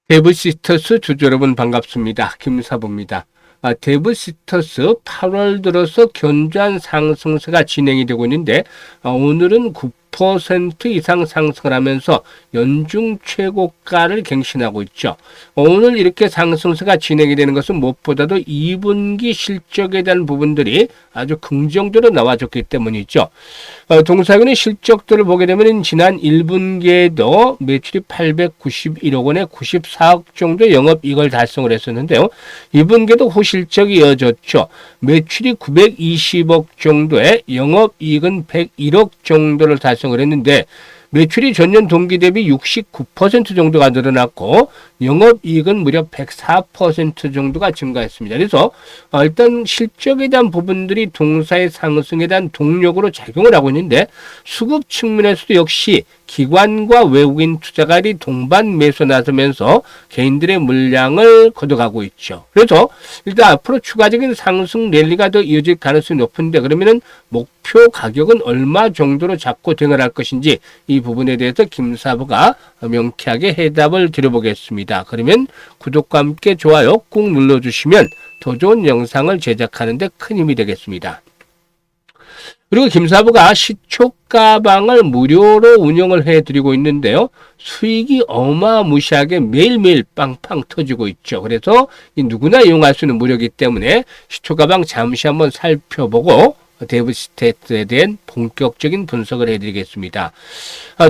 데브시스터스 주주 여러분 반갑습니다. 김사부입니다. 데브시스터스 8월 들어서 견조한 상승세가 진행이 되고 있는데 오늘은 9% 이상 상승을 하면서 연중 최고가를 갱신하고 있죠. 오늘 이렇게 상승세가 진행이 되는 것은 무엇보다도 2분기 실적에 대한 부분들이 아주 긍정적으로 나와줬기 때문이죠. 동사군의 실적들을 보게 되면 지난 1분기에도 매출이 891억 원에 94억 정도 영업이익을 달성을 했었는데요. 2분기에도 호실적이 이어졌죠. 매출이 920억 정도에 영업이익은 101억 정도를 달성을 했는데 매출이 전년 동기 대비 69% 정도가 늘어났고 영업이익은 무려 104% 정도가 증가했습니다. 그래서 일단 실적에 대한 부분들이 동사의 상승에 대한 동력으로 작용을 하고 있는데 수급 측면에서도 역시 기관과 외국인 투자가들이 동반 매수 나서면서 개인들의 물량을 걷어가고 있죠. 그래서 일단 앞으로 추가적인 상승 랠리가 더 이어질 가능성이 높은데 그러면은 목표 가격은 얼마 정도로 잡고 대응할 것인지 이 부분에 대해서 김사부가 명쾌하게 해답을 드려보겠습니다. 그러면 구독과 함께 좋아요 꾹 눌러주시면 더 좋은 영상을 제작하는 데 큰 힘이 되겠습니다. 그리고 김사부가 시초가방을 무료로 운영을 해드리고 있는데요. 수익이 어마무시하게 매일매일 빵빵 터지고 있죠. 그래서 누구나 이용할 수 있는 무료이기 때문에 시초가방 잠시 한번 살펴보고 데브시스터스에 대한 본격적인 분석을 해드리겠습니다.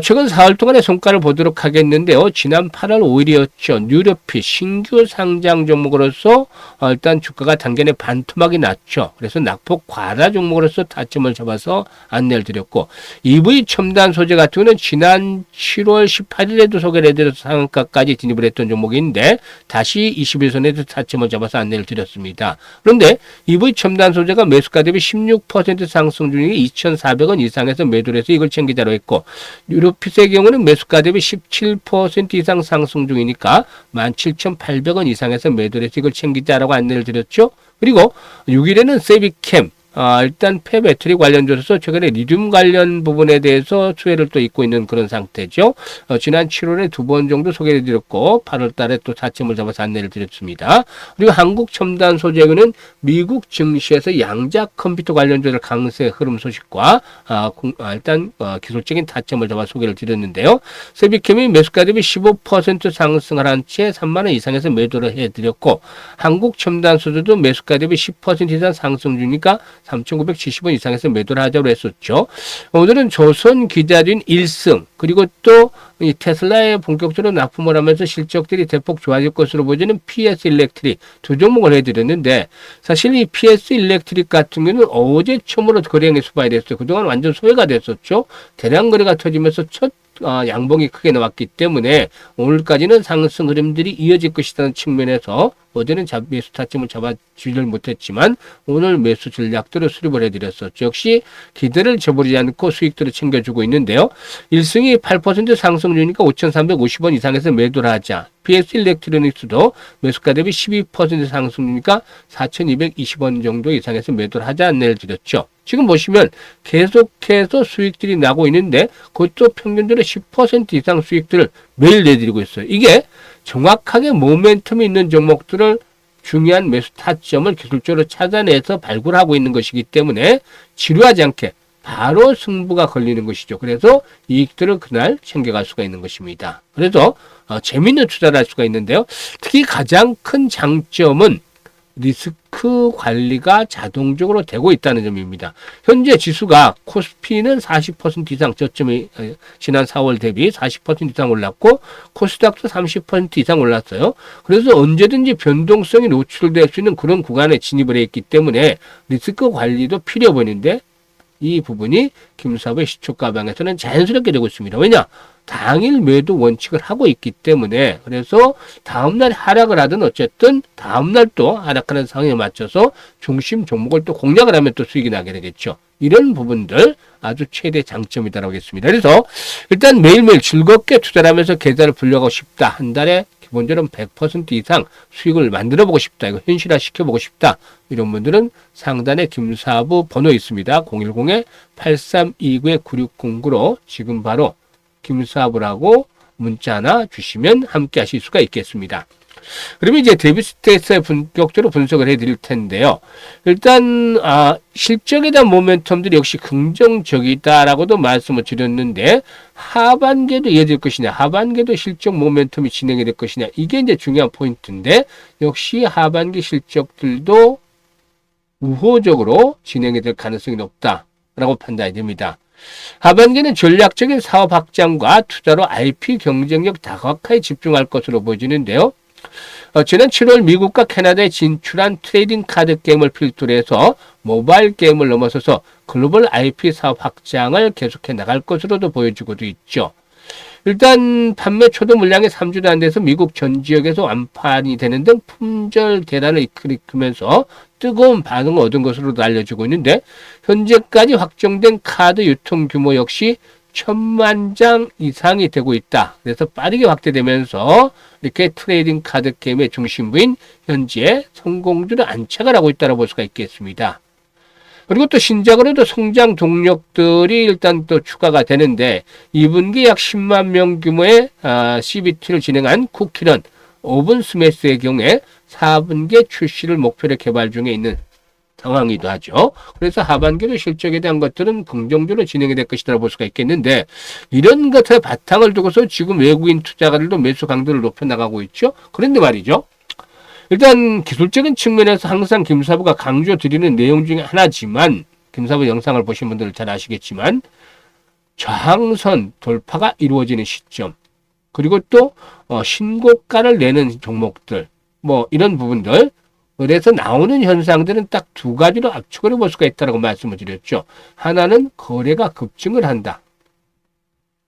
최근 4월 동안의 성과를 보도록 하겠는데요. 지난 8월 5일이었죠. 뉴로핏 신규 상장 종목으로서 일단 주가가 단견에 반토막이 났죠. 그래서 낙폭 과다 종목으로서 타점을 잡아서 안내를 드렸고 EV 첨단 소재 같은 경우는 지난 7월 18일에도 소개를 해드려서 상한가까지 진입을 했던 종목인데 다시 21선에서 타점을 잡아서 안내를 드렸습니다. 그런데 EV 첨단 소재가 매수가 대비 16% 상승 중이 2,400원 이상에서 매도를 해서 이걸 챙기자로 했고 유로핏의 경우는 매수가 대비 17% 이상 상승 중이니까 17,800원 이상에서 매도를 해서 이걸 챙기자라고 안내를 드렸죠. 그리고 6일에는 세비캠 일단 폐배터리 관련돼서 최근에 리튬 관련 부분에 대해서 수혜를 또 입고 있는 그런 상태죠. 지난 7월에 2번 정도 소개를 드렸고 8월 달에 또 타점을 잡아서 안내를 드렸습니다. 그리고 한국 첨단 소재는 미국 증시에서 양자 컴퓨터 관련돼서 강세 흐름 소식과 일단 기술적인 타점을 잡아 소개를 드렸는데요. 세비캠이 매수가 대비 15% 상승을 한 채 3만원 이상에서 매도를 해드렸고 한국 첨단 소재도 매수가 대비 10% 이상 상승 중이니까 3,970원 이상에서 매도를 하자고 했었죠. 오늘은 조선 기자진 1승 그리고 또 이 테슬라에 본격적으로 납품을 하면서 실적들이 대폭 좋아질 것으로 보이는 PS 일렉트릭 두 종목을 해드렸는데 사실 이 PS 일렉트릭 같은 경우는 어제 처음으로 거래량이 수반이 됐어요. 그동안 완전 소외가 됐었죠. 대량 거래가 터지면서 첫 양봉이 크게 나왔기 때문에 오늘까지는 상승 흐름들이 이어질 것이라는 측면에서 어제는 매수 타점을 잡아주지를 못했지만 오늘 매수 전략들을 수립을 해드렸었죠. 역시 기대를 저버리지 않고 수익들을 챙겨주고 있는데요. 1승이 8% 상승 중이니까 5,350원 이상에서 매도를 하자. PS 일렉트로닉스도 매수가 대비 12% 상승 중이니까 4,220원 정도 이상에서 매도를 하자 안내를 드렸죠. 지금 보시면 계속해서 수익들이 나고 있는데 그것도 평균적으로 10% 이상 수익들을 매일 내드리고 있어요. 이게 정확하게 모멘텀이 있는 종목들을 중요한 매수 타점을 기술적으로 찾아내서 발굴하고 있는 것이기 때문에 지루하지 않게 바로 승부가 걸리는 것이죠. 그래서 이익들을 그날 챙겨갈 수가 있는 것입니다. 그래서 재미있는 투자를 할 수가 있는데요. 특히 가장 큰 장점은 리스크 관리가 자동적으로 되고 있다는 점입니다. 현재 지수가 코스피는 40% 이상 저점이 지난 4월 대비 40% 이상 올랐고 코스닥도 30% 이상 올랐어요. 그래서 언제든지 변동성이 노출될 수 있는 그런 구간에 진입을 했기 때문에 리스크 관리도 필요해 보이는데 이 부분이 김사부의 시초가방에서는 자연스럽게 되고 있습니다. 왜냐? 당일 매도 원칙을 하고 있기 때문에 그래서 다음날 하락을 하든 어쨌든 다음날 또 하락하는 상황에 맞춰서 중심 종목을 또 공략을 하면 또 수익이 나게 되겠죠. 이런 부분들 아주 최대 장점이다라고 하겠습니다. 그래서 일단 매일매일 즐겁게 투자를 하면서 계좌를 불려가고 싶다. 한 달에 기본적으로 100% 이상 수익을 만들어보고 싶다. 이거 현실화 시켜보고 싶다. 이런 분들은 상단에 김사부 번호 있습니다. 010-8329-9609로 지금 바로 김사부라고 문자나 주시면 함께 하실 수가 있겠습니다. 그러면 이제 데비스테이스에 본격적으로 분석을 해드릴 텐데요. 일단 실적에 대한 모멘텀들이 역시 긍정적이다라고도 말씀을 드렸는데 하반기에도 이어질 것이냐, 하반기에도 실적 모멘텀이 진행이 될 것이냐, 이게 이제 중요한 포인트인데 역시 하반기 실적들도 우호적으로 진행이 될 가능성이 높다라고 판단이 됩니다. 하반기는 전략적인 사업 확장과 투자로 IP 경쟁력 다각화에 집중할 것으로 보여지는데요. 지난 7월 미국과 캐나다에 진출한 트레이딩 카드 게임을 필두로 해서 모바일 게임을 넘어서서 글로벌 IP 사업 확장을 계속해 나갈 것으로도 보여지고도 있죠. 일단 판매 초도 물량이 3주도 안 돼서 미국 전 지역에서 완판이 되는 등 품절 대란을 일으키면서 뜨거운 반응을 얻은 것으로도 알려지고 있는데 현재까지 확정된 카드 유통 규모 역시 1000만 장 이상이 되고 있다. 그래서 빠르게 확대되면서 이렇게 트레이딩 카드 게임의 중심부인 현지에 성공률을 안착을 하고 있다고 볼 수가 있겠습니다. 그리고 또 신작으로도 성장 동력들이 일단 또 추가가 되는데 2분기 약 10만 명 규모의 CBT를 진행한 쿠키런 오븐 스매스의 경우에 4분기에 출시를 목표로 개발 중에 있는 상황이기도 하죠. 그래서 하반기도 실적에 대한 것들은 긍정적으로 진행이 될 것이라고 볼 수가 있겠는데 이런 것에 바탕을 두고서 지금 외국인 투자가들도 매수 강도를 높여나가고 있죠. 그런데 말이죠. 일단 기술적인 측면에서 항상 김사부가 강조드리는 내용 중에 하나지만 김사부 영상을 보신 분들은 잘 아시겠지만 저항선 돌파가 이루어지는 시점 그리고 또 신고가를 내는 종목들 뭐 이런 부분들 그래서 나오는 현상들은 딱 두 가지로 압축을 해볼 수가 있다고 말씀을 드렸죠. 하나는 거래가 급증을 한다.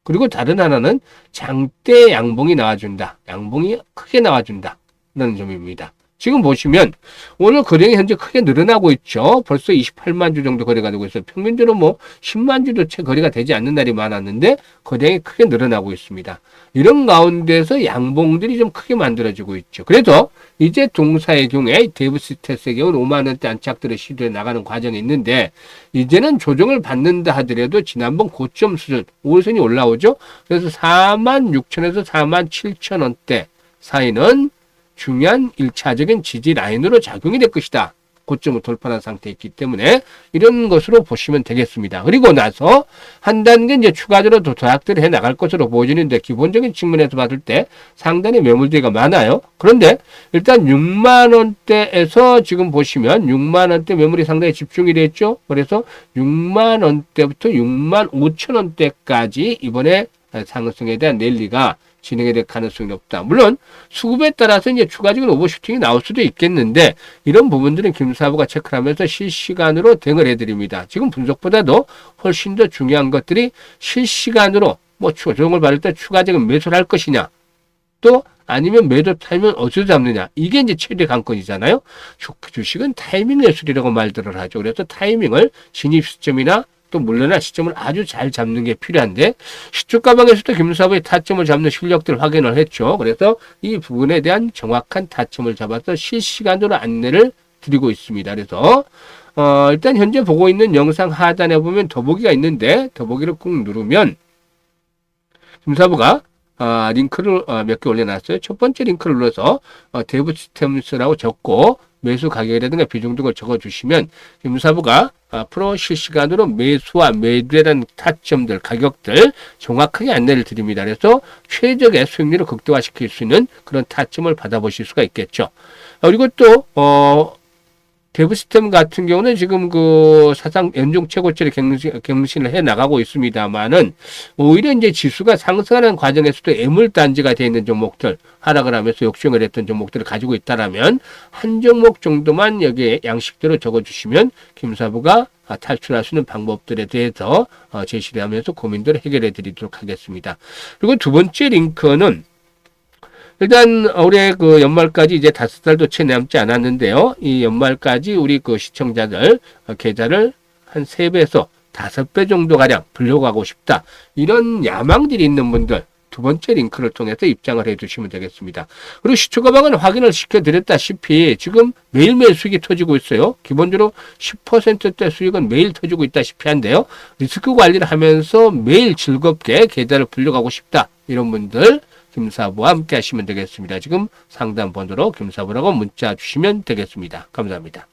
그리고 다른 하나는 장대 양봉이 나와준다. 양봉이 크게 나와준다. 라는 점입니다. 지금 보시면 오늘 거래량이 현재 크게 늘어나고 있죠. 벌써 28만 주 정도 거래가 되고 있어요. 평균적으로 뭐 10만 주도 채 거래가 되지 않는 날이 많았는데 거래량이 크게 늘어나고 있습니다. 이런 가운데서 양봉들이 좀 크게 만들어지고 있죠. 그래서 이제 동사의 경우에 데브스테스의 경우는 5만 원대 안착들을 시도해 나가는 과정이 있는데 이제는 조정을 받는다 하더라도 지난번 고점 수준 5선이 올라오죠. 그래서 4만 6천에서 4만 7천 원대 사이는 중요한 1차적인 지지 라인으로 작용이 될 것이다. 고점을 돌파한 상태에 있기 때문에 이런 것으로 보시면 되겠습니다. 그리고 나서 한 단계 이제 추가적으로 도약들을 해 나갈 것으로 보여지는데 기본적인 측면에서 봤을 때 상당히 매물대가 많아요. 그런데 일단 6만 원대에서 지금 보시면 6만 원대 매물이 상당히 집중이 됐죠. 그래서 6만 원대부터 6만 5천 원대까지 이번에 상승에 대한 랠리가 진행이 될 가능성이 높다. 물론 수급에 따라서 이제 추가적인 오버슈팅이 나올 수도 있겠는데 이런 부분들은 김사부가 체크를 하면서 실시간으로 대응을 해드립니다. 지금 분석보다도 훨씬 더 중요한 것들이 실시간으로 뭐 조정을 받을 때 추가적인 매수를 할 것이냐 또 아니면 매도 타이밍을 어디서 잡느냐 이게 이제 최대 관건이잖아요. 주식은 타이밍 예술이라고 말들을 하죠. 그래서 타이밍을 진입 시점이나 또 물러날 시점을 아주 잘 잡는 게 필요한데 시초 가방에서도 김사부의 타점을 잡는 실력들을 확인을 했죠. 그래서 이 부분에 대한 정확한 타점을 잡아서 실시간으로 안내를 드리고 있습니다. 그래서 일단 현재 보고 있는 영상 하단에 보면 더보기가 있는데 더보기를 꾹 누르면 김사부가 링크를 몇 개 올려놨어요. 첫 번째 링크를 눌러서 데브시스템스라고 적고 매수 가격이라든가 비중 등을 적어주시면 김사부가 앞으로 실시간으로 매수와 매도에 대한 타점들, 가격들 정확하게 안내를 드립니다. 그래서 최적의 수익률을 극대화시킬 수 있는 그런 타점을 받아보실 수가 있겠죠. 그리고 또 데브시스템 같은 경우는 지금 그 사상 연중 최고치를 갱신을 해 나가고 있습니다만은 오히려 이제 지수가 상승하는 과정에서도 애물단지가 되어 있는 종목들 하락을 하면서 역주행을 했던 종목들을 가지고 있다라면 한 종목 정도만 여기에 양식대로 적어주시면 김사부가 탈출할 수 있는 방법들에 대해서 제시를 하면서 고민들을 해결해 드리도록 하겠습니다. 그리고 두 번째 링크는 일단 올해 그 연말까지 이제 5달도 채 남지 않았는데요. 이 연말까지 우리 그 시청자들 계좌를 한 3배에서 5배 정도 가량 불려가고 싶다. 이런 야망들이 있는 분들 두 번째 링크를 통해서 입장을 해주시면 되겠습니다. 그리고 시초가방은 확인을 시켜드렸다시피 지금 매일매일 수익이 터지고 있어요. 기본적으로 10%대 수익은 매일 터지고 있다시피 한데요. 리스크 관리를 하면서 매일 즐겁게 계좌를 불려가고 싶다. 이런 분들 김사부와 함께 하시면 되겠습니다. 지금 상담 번호로 김사부라고 문자 주시면 되겠습니다. 감사합니다.